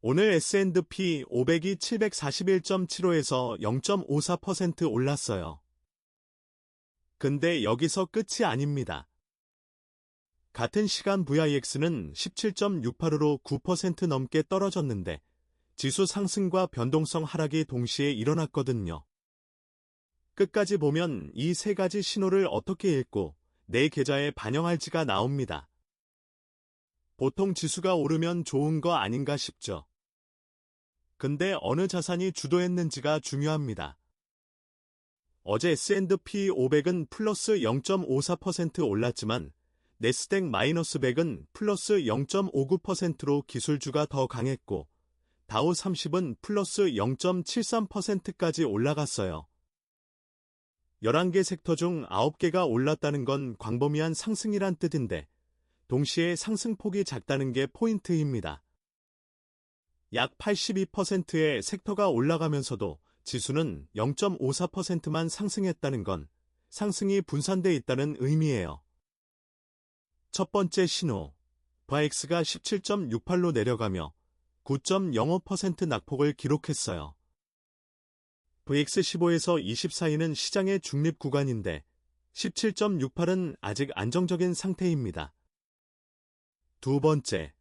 오늘 S&P 500이 741.75에서 0.54% 올랐어요. 근데 여기서 끝이 아닙니다. 같은 시간 VIX는 17.68으로 9% 넘게 떨어졌는데 지수 상승과 변동성 하락이 동시에 일어났거든요. 끝까지 보면 이 세 가지 신호를 어떻게 읽고 내 계좌에 반영할지가 나옵니다. 보통 지수가 오르면 좋은 거 아닌가 싶죠. 근데 어느 자산이 주도했는지가 중요합니다. 어제 S&P 500은 플러스 0.54% 올랐지만 내스닥 마이너스 100은 플러스 0.59%로 기술주가 더 강했고 다우 30은 플러스 0.73%까지 올라갔어요. 11개 섹터 중 9개가 올랐다는 건 광범위한 상승이란 뜻인데 동시에 상승폭이 작다는 게 포인트입니다. 약 82%의 섹터가 올라가면서도 지수는 0.54%만 상승했다는 건 상승이 분산돼 있다는 의미예요. 첫 번째 신호, VIX가 17.68로 내려가며 9.05% 낙폭을 기록했어요. VX15에서 20 사이는 시장의 중립 구간인데 17.68은 아직 안정적인 상태입니다. 두 번째,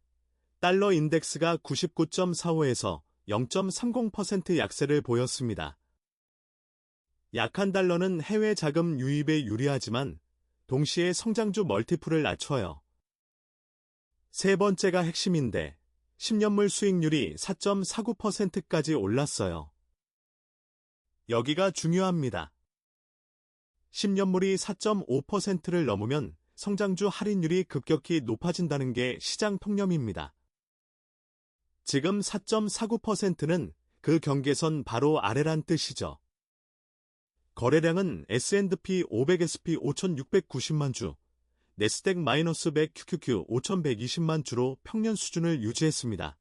달러 인덱스가 99.45에서 0.30% 약세를 보였습니다. 약한 달러는 해외 자금 유입에 유리하지만 동시에 성장주 멀티플을 낮춰요. 세 번째가 핵심인데 10년물 수익률이 4.49%까지 올랐어요. 여기가 중요합니다. 10년물이 4.5%를 넘으면 성장주 할인율이 급격히 높아진다는 게 시장 통념입니다. 지금 4.49%는 그 경계선 바로 아래란 뜻이죠. 거래량은 S&P 500 SP 5,690만 주, 내스닥 마이너스 100 QQQ 5,120만 주로 평년 수준을 유지했습니다.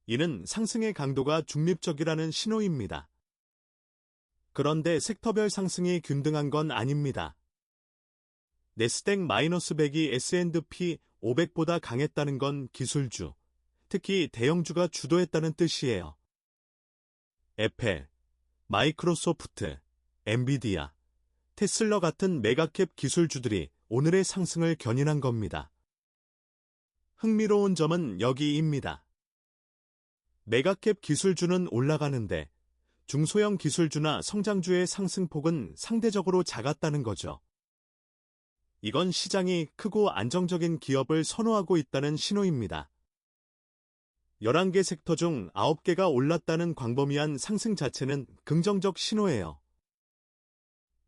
이는 상승의 강도가 중립적이라는 신호입니다. 그런데 섹터별 상승이 균등한 건 아닙니다. 내스닥 마이너스 100이 S&P 500보다 강했다는 건 기술주, 특히 대형주가 주도했다는 뜻이에요. 애플, 마이크로소프트, 엔비디아, 테슬라 같은 메가캡 기술주들이 오늘의 상승을 견인한 겁니다. 흥미로운 점은 여기입니다. 메가캡 기술주는 올라가는데 중소형 기술주나 성장주의 상승폭은 상대적으로 작았다는 거죠. 이건 시장이 크고 안정적인 기업을 선호하고 있다는 신호입니다. 11개 섹터 중 9개가 올랐다는 광범위한 상승 자체는 긍정적 신호예요.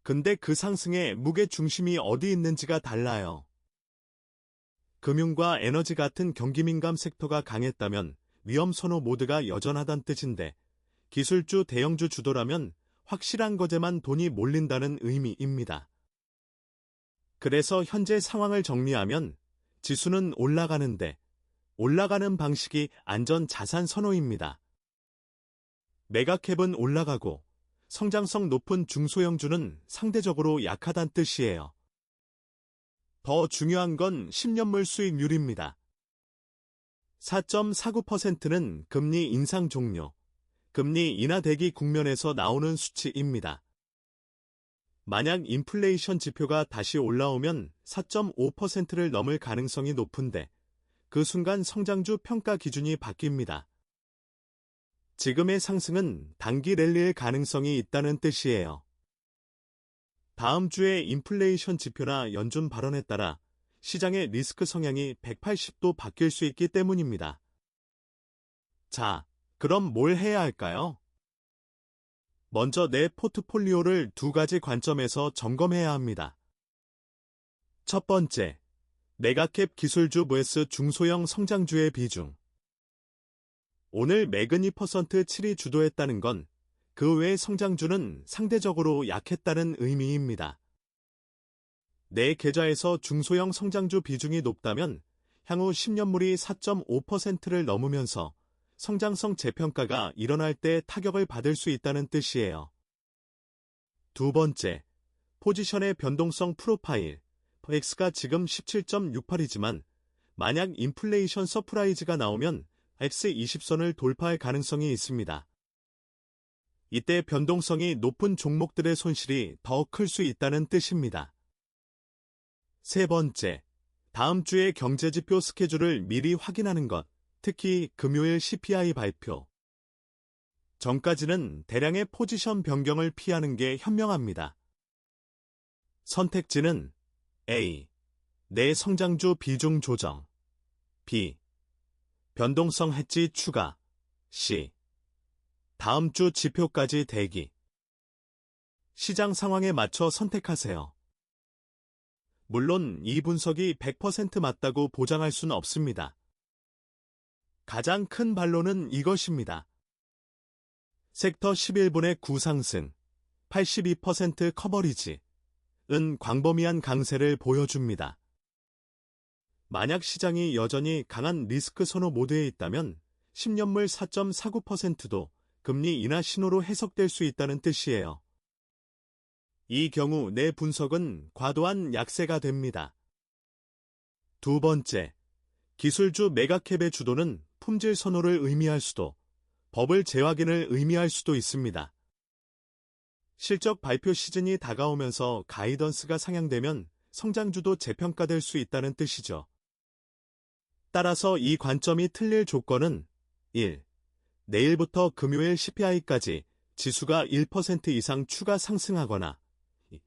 근데 그 상승의 무게 중심이 어디 있는지가 달라요. 금융과 에너지 같은 경기민감 섹터가 강했다면 위험 선호 모드가 여전하단 뜻인데 기술주 대형주 주도라면 확실한 것에만 돈이 몰린다는 의미입니다. 그래서 현재 상황을 정리하면 지수는 올라가는데 올라가는 방식이 안전 자산 선호입니다. 메가캡은 올라가고 성장성 높은 중소형주는 상대적으로 약하단 뜻이에요. 더 중요한 건 10년물 수익률입니다. 4.49%는 금리 인상 종료, 금리 인하 대기 국면에서 나오는 수치입니다. 만약 인플레이션 지표가 다시 올라오면 4.5%를 넘을 가능성이 높은데 그 순간 성장주 평가 기준이 바뀝니다. 지금의 상승은 단기 랠리의 가능성이 있다는 뜻이에요. 다음 주에 인플레이션 지표나 연준 발언에 따라 시장의 리스크 성향이 180도 바뀔 수 있기 때문입니다. 자, 그럼 뭘 해야 할까요? 먼저 내 포트폴리오를 두 가지 관점에서 점검해야 합니다. 첫 번째, 메가캡 기술주 vs 중소형 성장주의 비중. 오늘 매그니% 7이 주도했다는 건 그 외 성장주는 상대적으로 약했다는 의미입니다. 내 계좌에서 중소형 성장주 비중이 높다면 향후 10년물이 4.5%를 넘으면서 성장성 재평가가 일어날 때 타격을 받을 수 있다는 뜻이에요. 두 번째, 포지션의 변동성 프로파일. VIX가 지금 17.68이지만 만약 인플레이션 서프라이즈가 나오면 X20선을 돌파할 가능성이 있습니다. 이때 변동성이 높은 종목들의 손실이 더 클 수 있다는 뜻입니다. 세 번째, 다음 주의 경제지표 스케줄을 미리 확인하는 것, 특히 금요일 CPI 발표 전까지는 대량의 포지션 변경을 피하는 게 현명합니다. 선택지는 A. 내 성장주 비중 조정 B. 변동성 해지 추가 C. 다음 주 지표까지 대기 시장 상황에 맞춰 선택하세요. 물론 이 분석이 100% 맞다고 보장할 수는 없습니다. 가장 큰 반론은 이것입니다. 섹터 11분의 9 상승, 82% 커버리지 은 광범위한 강세를 보여줍니다. 만약 시장이 여전히 강한 리스크 선호 모드에 있다면 10년물 4.49%도 금리 인하 신호로 해석될 수 있다는 뜻이에요. 이 경우 내 분석은 과도한 약세가 됩니다. 두 번째, 기술주 메가캡의 주도는 품질 선호를 의미할 수도, 버블 재확인을 의미할 수도 있습니다. 실적 발표 시즌이 다가오면서 가이던스가 상향되면 성장주도 재평가될 수 있다는 뜻이죠. 따라서 이 관점이 틀릴 조건은 1. 내일부터 금요일 CPI까지 지수가 1% 이상 추가 상승하거나 2.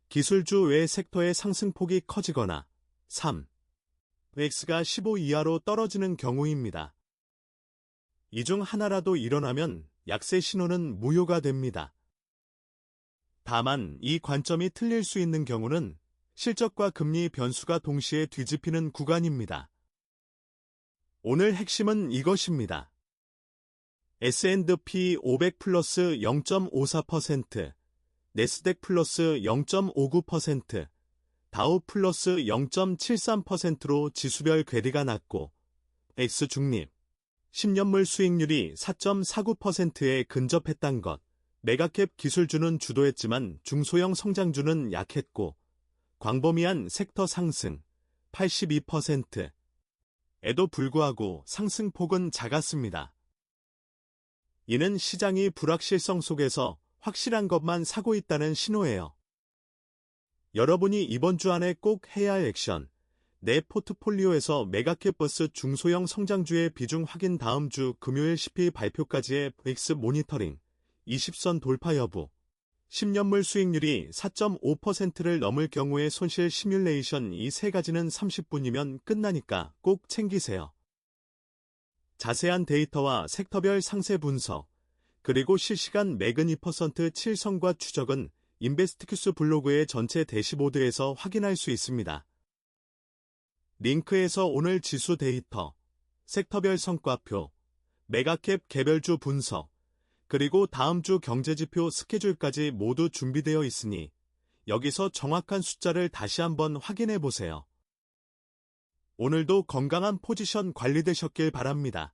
기술주 외 섹터의 상승폭이 커지거나 3. X가 15 이하로 떨어지는 경우입니다. 이 중 하나라도 일어나면 약세 신호는 무효가 됩니다. 다만 이 관점이 틀릴 수 있는 경우는 실적과 금리 변수가 동시에 뒤집히는 구간입니다. 오늘 핵심은 이것입니다. S&P 500 플러스 0.54%, 내스닥 플러스 0.59%, 다우 플러스 0.73%로 지수별 괴리가 낮고 X 중립, 10년물 수익률이 4.49%에 근접했단 것, 메가캡 기술주는 주도했지만 중소형 성장주는 약했고 광범위한 섹터 상승 82%에도 불구하고 상승폭은 작았습니다. 이는 시장이 불확실성 속에서 확실한 것만 사고 있다는 신호예요. 여러분이 이번 주 안에 꼭 해야 할 액션, 내 포트폴리오에서 메가캡 버스 중소형 성장주의 비중 확인 다음 주 금요일 CPI 발표까지의 X 모니터링, 20선 돌파 여부, 10년물 수익률이 4.5%를 넘을 경우의 손실 시뮬레이션 이 세 가지는 30분이면 끝나니까 꼭 챙기세요. 자세한 데이터와 섹터별 상세 분석, 그리고 실시간 매그니퍼센트 7선과 추적은 인베스트큐스 블로그의 전체 대시보드에서 확인할 수 있습니다. 링크에서 오늘 지수 데이터, 섹터별 성과표, 메가캡 개별주 분석, 그리고 다음 주 경제지표 스케줄까지 모두 준비되어 있으니 여기서 정확한 숫자를 다시 한번 확인해 보세요. 오늘도 건강한 포지션 관리되셨길 바랍니다.